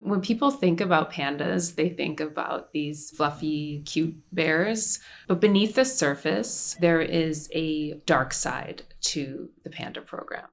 When people think about pandas, they think about these fluffy, cute bears. But beneath the surface, there is a dark side to the panda program.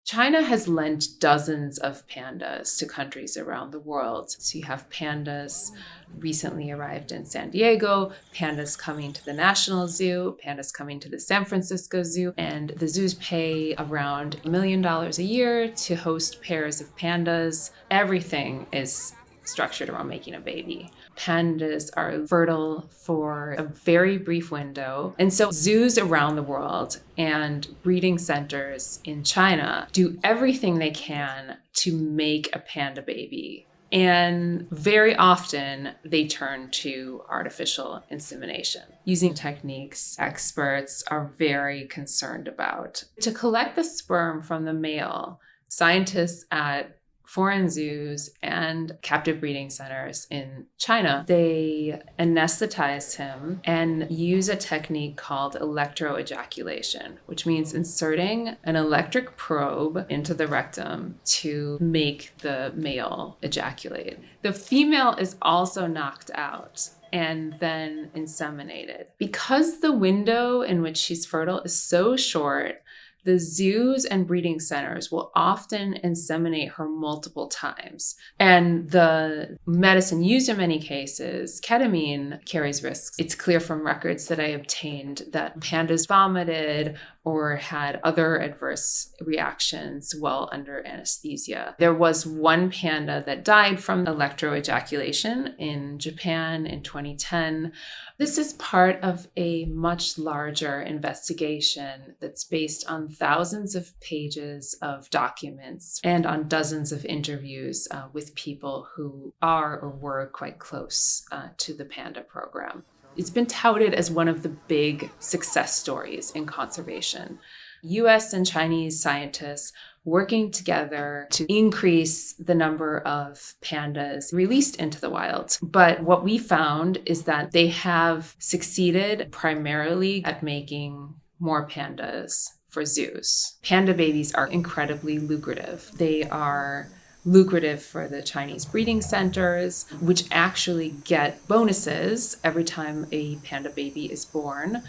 China has lent dozens of pandas to countries around the world. So you have pandas recently arrived in San Diego, pandas coming to the National Zoo, pandas coming to the San Francisco Zoo, and the zoos pay around $1 million a year to host pairs of pandas. Everything is structured around making a baby. Pandas are fertile for a very brief window. And so zoos around the world and breeding centers in China do everything they can to make a panda baby. And very often they turn to artificial insemination using techniques experts are very concerned about. To collect the sperm from the male, scientists at foreign zoos and captive breeding centers in China, they anesthetize him and use a technique called electroejaculation, which means inserting an electric probe into the rectum to make the male ejaculate. The female is also knocked out and then inseminated. Because the window in which she's fertile is so short, the zoos and breeding centers will often inseminate her multiple times. And the medicine used in many cases, ketamine, carries risks. It's clear from records that I obtained that pandas vomited or had other adverse reactions while under anesthesia. There was one panda that died from electroejaculation in Japan in 2010. This is part of a much larger investigation that's based on thousands of pages of documents and on dozens of interviews with people who are or were quite close to the panda program. It's been touted as one of the big success stories in conservation. US and Chinese scientists working together to increase the number of pandas released into the wild. But what we found is that they have succeeded primarily at making more pandas for zoos. Panda babies are incredibly lucrative. They are lucrative for the Chinese breeding centers, which actually get bonuses every time a panda baby is born.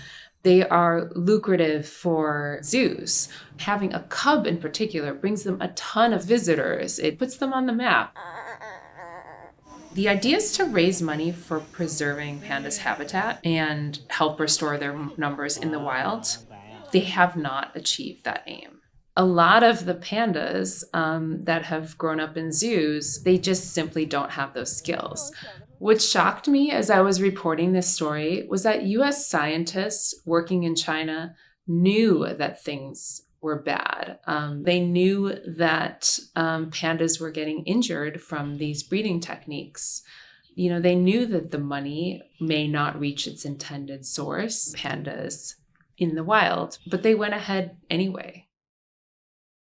They are lucrative for zoos. Having a cub in particular brings them a ton of visitors. It puts them on the map. The idea is to raise money for preserving pandas' habitat and help restore their numbers in the wild. They have not achieved that aim. A lot of the pandas that have grown up in zoos, they just simply don't have those skills. What shocked me as I was reporting this story was that US scientists working in China knew that things were bad. They knew that pandas were getting injured from these breeding techniques. You know, they knew that the money may not reach its intended source, pandas in the wild, but they went ahead anyway.